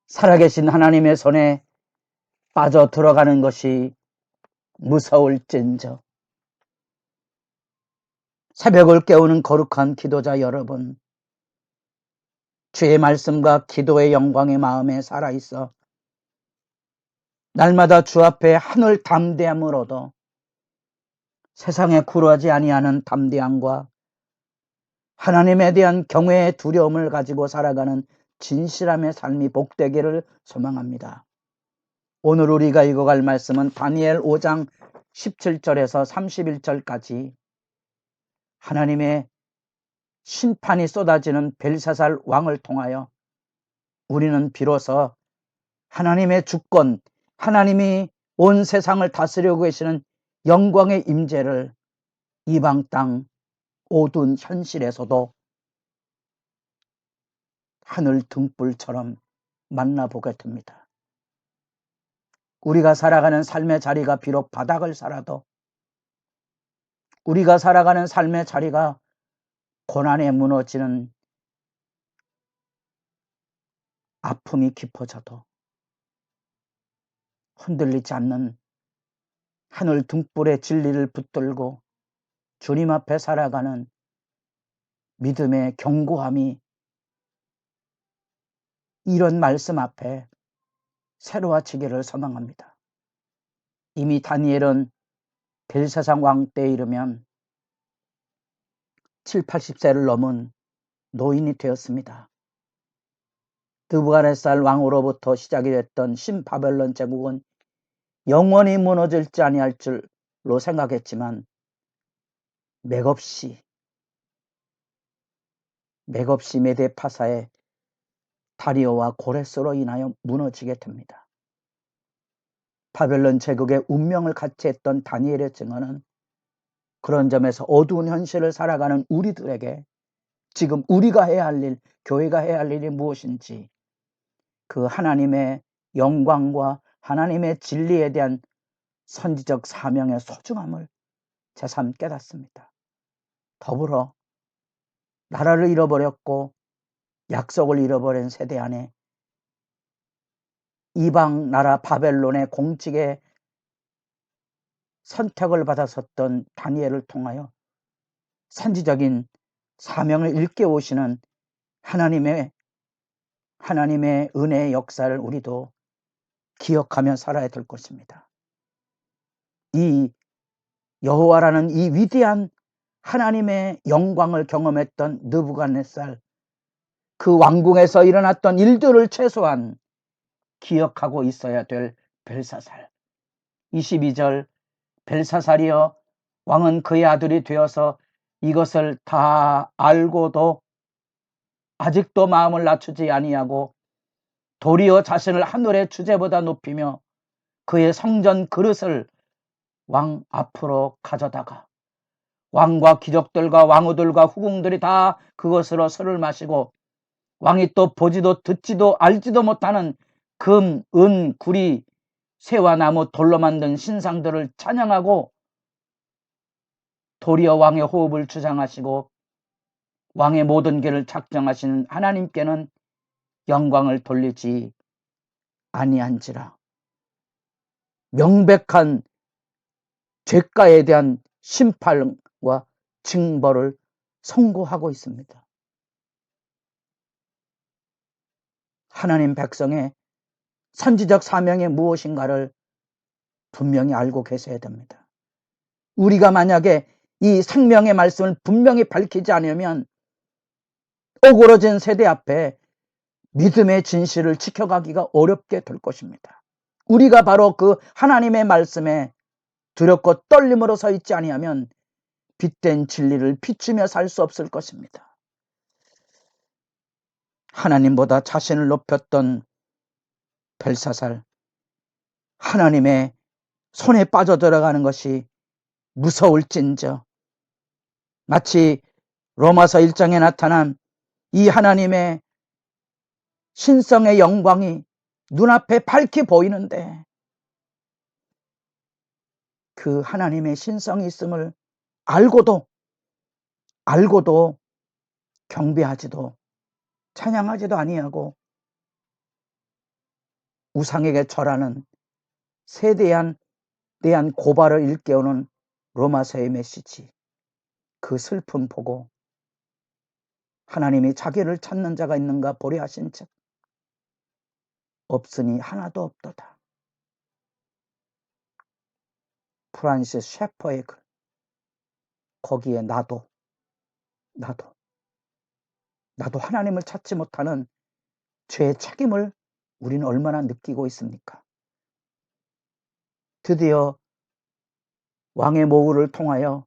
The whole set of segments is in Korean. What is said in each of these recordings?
살아계신 하나님의 손에 빠져 들어가는 것이 무서울진저. 새벽을 깨우는 거룩한 기도자 여러분, 주의 말씀과 기도의 영광의 마음에 살아있어 날마다 주 앞에 하늘 담대함을 얻어 세상에 굴하지 아니하는 담대함과 하나님에 대한 경외의 두려움을 가지고 살아가는 진실함의 삶이 복되기를 소망합니다. 오늘 우리가 읽어갈 말씀은 다니엘 5장 17절에서 31절까지 하나님의 심판이 쏟아지는 벨사살 왕을 통하여 우리는 비로소 하나님의 주권, 하나님이 온 세상을 다스리고 계시는 영광의 임재를 이방 땅 어두운 현실에서도 하늘 등불처럼 만나보게 됩니다. 우리가 살아가는 삶의 자리가 비록 바닥을 살아도, 우리가 살아가는 삶의 자리가 고난에 무너지는 아픔이 깊어져도 흔들리지 않는 하늘 등불의 진리를 붙들고 주님 앞에 살아가는 믿음의 견고함이 이런 말씀 앞에 새로워지기를 소망합니다. 이미 다니엘은 벨사살 왕 때에 이르면 7, 80세를 넘은 노인이 되었습니다. 느부갓네살 왕으로부터 시작이 됐던 신바벨론 제국은 영원히 무너질지 아니할 줄로 생각했지만 맥없이 메데파사의 다리오와 고레스로 인하여 무너지게 됩니다. 바벨론 제국의 운명을 같이 했던 다니엘의 증언은 그런 점에서 어두운 현실을 살아가는 우리들에게 지금 우리가 해야 할 일, 교회가 해야 할 일이 무엇인지, 그 하나님의 영광과 하나님의 진리에 대한 선지적 사명의 소중함을 새삼 깨닫습니다. 더불어 나라를 잃어버렸고 약속을 잃어버린 세대 안에 이방 나라 바벨론의 공직에 선택을 받았었던 다니엘을 통하여 선지적인 사명을 일깨우시는 하나님의 은혜의 역사를 우리도 기억하며 살아야 될 것입니다. 이 여호와라는 이 위대한 하나님의 영광을 경험했던 느부갓네살, 그 왕궁에서 일어났던 일들을 최소한 기억하고 있어야 될 벨사살. 22절, 벨사살이여 왕은 그의 아들이 되어서 이것을 다 알고도 아직도 마음을 낮추지 아니하고 도리어 자신을 하늘의 주제보다 높이며 그의 성전 그릇을 왕 앞으로 가져다가 왕과 귀족들과 왕후들과 후궁들이 다 그것으로 술을 마시고 왕이 또 보지도 듣지도 알지도 못하는 금, 은, 구리, 쇠와 나무, 돌로 만든 신상들을 찬양하고 도리어 왕의 호흡을 주장하시고 왕의 모든 길을 작정하시는 하나님께는 영광을 돌리지 아니한지라. 명백한 죄가에 대한 심판과 징벌을 선고하고 있습니다. 하나님 백성의 선지적 사명이 무엇인가를 분명히 알고 계셔야 됩니다. 우리가 만약에 이 생명의 말씀을 분명히 밝히지 않으면 오그러진 세대 앞에 믿음의 진실을 지켜가기가 어렵게 될 것입니다. 우리가 바로 그 하나님의 말씀에 두렵고 떨림으로 서 있지 아니하면 빛된 진리를 비추며 살 수 없을 것입니다. 하나님보다 자신을 높였던 벨사살, 하나님의 손에 빠져들어가는 것이 무서울진저. 마치 로마서 1장에 나타난 이 하나님의 신성의 영광이 눈앞에 밝히 보이는데 그 하나님의 신성이 있음을 알고도 경배하지도 찬양하지도 아니하고 우상에게 절하는 세대에 대한 고발을 일깨우는 로마서의 메시지, 그 슬픔 보고 하나님이 자기를 찾는 자가 있는가 보려 하신 즉 없으니 하나도 없도다. 프란시스 셰퍼의 글, 거기에 나도 하나님을 찾지 못하는 죄의 책임을 우리는 얼마나 느끼고 있습니까? 드디어 왕의 모후를 통하여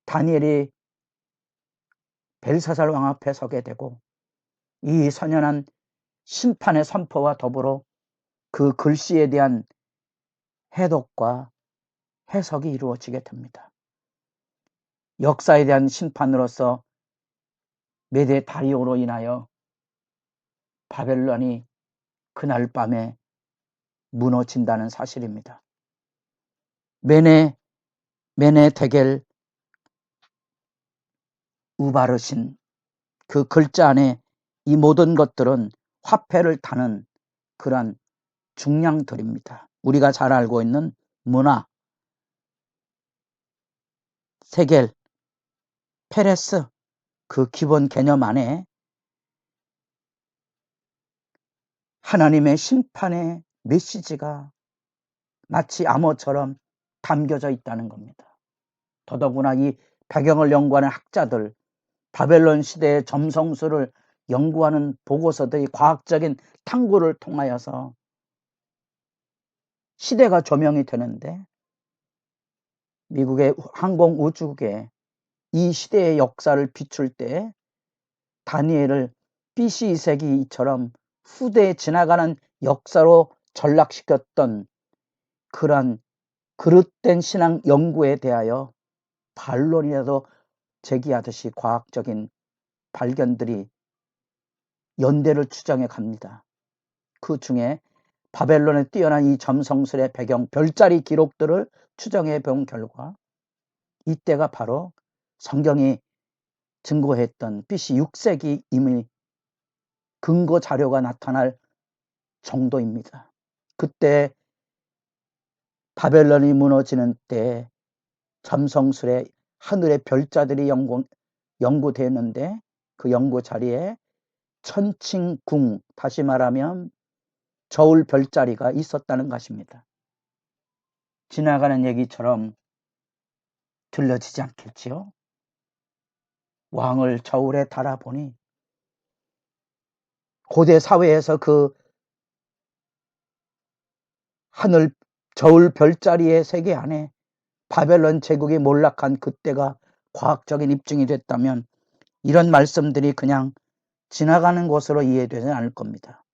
다니엘이 벨사살 왕 앞에 서게 되고 이 선연한 심판의 선포와 더불어 그 글씨에 대한 해독과 해석이 이루어지게 됩니다. 역사에 대한 심판으로서 메데 다리오로 인하여 바벨론이 그날 밤에 무너진다는 사실입니다. 메네 데겔 우바르신, 그 글자 안에 이 모든 것들은 화폐를 타는 그러한 중량들입니다. 우리가 잘 알고 있는 문화, 세겔, 페레스, 그 기본 개념 안에 하나님의 심판의 메시지가 마치 암호처럼 담겨져 있다는 겁니다. 더더구나 이 배경을 연구하는 학자들, 바벨론 시대의 점성술을 연구하는 보고서들이 과학적인 탐구를 통하여서 시대가 조명이 되는데, 미국의 항공우주국에 이 시대의 역사를 비출 때 다니엘을 BC 2세기처럼 후대에 지나가는 역사로 전락시켰던 그러한 그릇된 신앙 연구에 대하여 반론이라도 제기하듯이 과학적인 발견들이 연대를 추정해 갑니다. 그 중에 바벨론에 뛰어난 이 점성술의 배경, 별자리 기록들을 추정해 본 결과 이때가 바로 성경이 증거했던 BC 6세기 이미 근거 자료가 나타날 정도입니다. 그때 바벨론이 무너지는 때 점성술의 하늘의 별자들이 연구되었는데 그 연구 자리에 천칭궁, 다시 말하면 저울 별자리가 있었다는 것입니다. 지나가는 얘기처럼 들려지지 않겠지요? 왕을 저울에 달아보니 고대 사회에서 그 하늘 저울 별자리의 세계 안에 바벨론 제국이 몰락한 그때가 과학적인 입증이 됐다면 이런 말씀들이 그냥 지나가는 것으로 이해되지 않을 겁니다.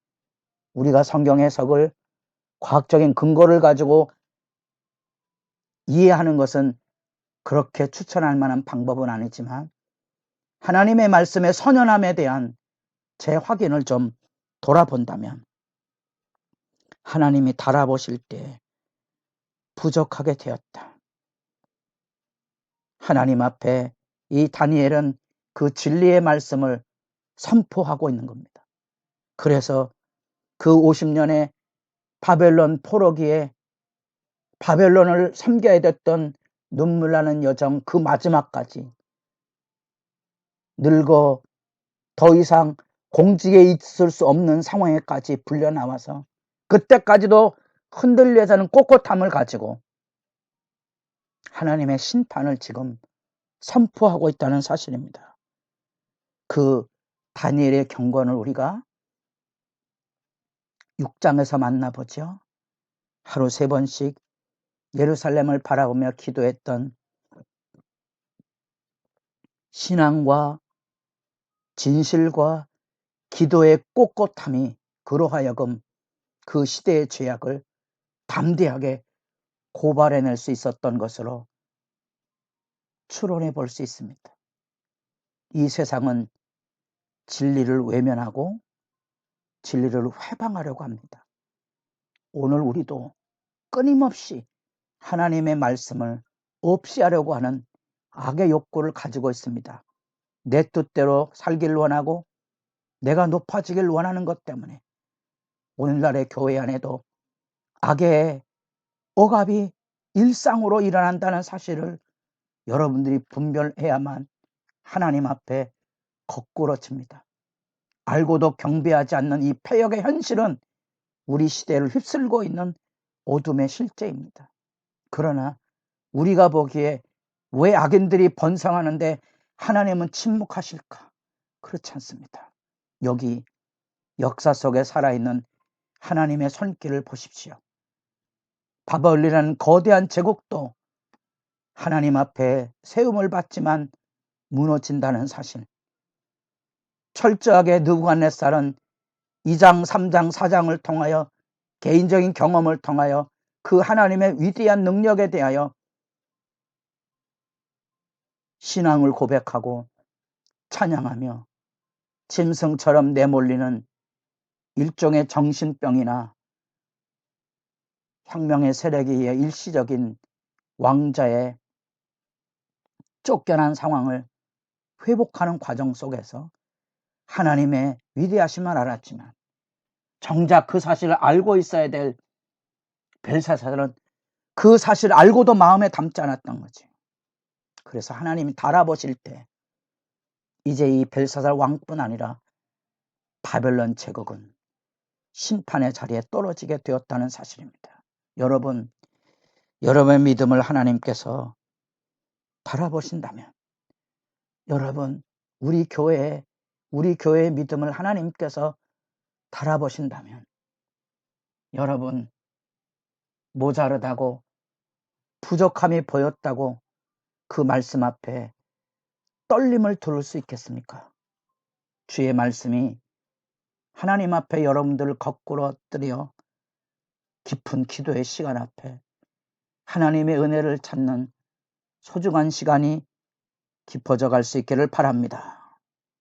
우리가 성경 해석을 과학적인 근거를 가지고 이해하는 것은 그렇게 추천할 만한 방법은 아니지만 하나님의 말씀의 선연함에 대한 재확인을 좀 돌아본다면 하나님이 달아보실 때 부족하게 되었다. 하나님 앞에 이 다니엘은 그 진리의 말씀을 선포하고 있는 겁니다. 그래서 그 50년의 바벨론 포로기에 바벨론을 섬겨야 됐던 눈물 나는 여정 그 마지막까지 늙어 더 이상 공직에 있을 수 없는 상황에까지 불려 나와서 그때까지도 흔들려지 않은 꼿꼿함을 가지고 하나님의 심판을 지금 선포하고 있다는 사실입니다. 그 다니엘의 경건을 우리가 6장에서 만나보죠. 하루 3번씩 예루살렘을 바라보며 기도했던 신앙과 진실과 기도의 꼿꼿함이 그로 하여금 그 시대의 죄악을 담대하게 고발해낼 수 있었던 것으로 추론해 볼 수 있습니다. 이 세상은 진리를 외면하고 진리를 회방하려고 합니다. 오늘 우리도 끊임없이 하나님의 말씀을 없이 하려고 하는 악의 욕구를 가지고 있습니다. 내 뜻대로 살길 원하고 내가 높아지길 원하는 것 때문에 오늘날의 교회 안에도 악의 억압이 일상으로 일어난다는 사실을 여러분들이 분별해야만 하나님 앞에 거꾸로 칩니다. 알고도 경배하지 않는 이 패역의 현실은 우리 시대를 휩쓸고 있는 어둠의 실제입니다. 그러나 우리가 보기에 왜 악인들이 번성하는데 하나님은 침묵하실까? 그렇지 않습니다. 여기 역사 속에 살아있는 하나님의 손길을 보십시오. 바벨론이라는 거대한 제국도 하나님 앞에 세움을 받지만 무너진다는 사실. 철저하게 느부갓네살은 2장, 3장, 4장을 통하여 개인적인 경험을 통하여 그 하나님의 위대한 능력에 대하여 신앙을 고백하고 찬양하며 짐승처럼 내몰리는 일종의 정신병이나 혁명의 세력에 의해 일시적인 왕자의 쫓겨난 상황을 회복하는 과정 속에서 하나님의 위대하심을 알았지만 정작 그 사실을 알고 있어야 될 벨사살은 그 사실을 알고도 마음에 담지 않았던 거지. 그래서 하나님이 달아보실 때 이제 이 벨사살 왕뿐 아니라 바벨론 제국은 심판의 자리에 떨어지게 되었다는 사실입니다. 여러분, 여러분의 믿음을 하나님께서 달아보신다면, 여러분, 우리 교회의 믿음을 하나님께서 달아보신다면, 여러분, 모자르다고 부족함이 보였다고 그 말씀 앞에 떨림을 두를 수 있겠습니까? 주의 말씀이 하나님 앞에 여러분들을 거꾸로 엎드려 깊은 기도의 시간 앞에 하나님의 은혜를 찾는 소중한 시간이 깊어져 갈 수 있기를 바랍니다.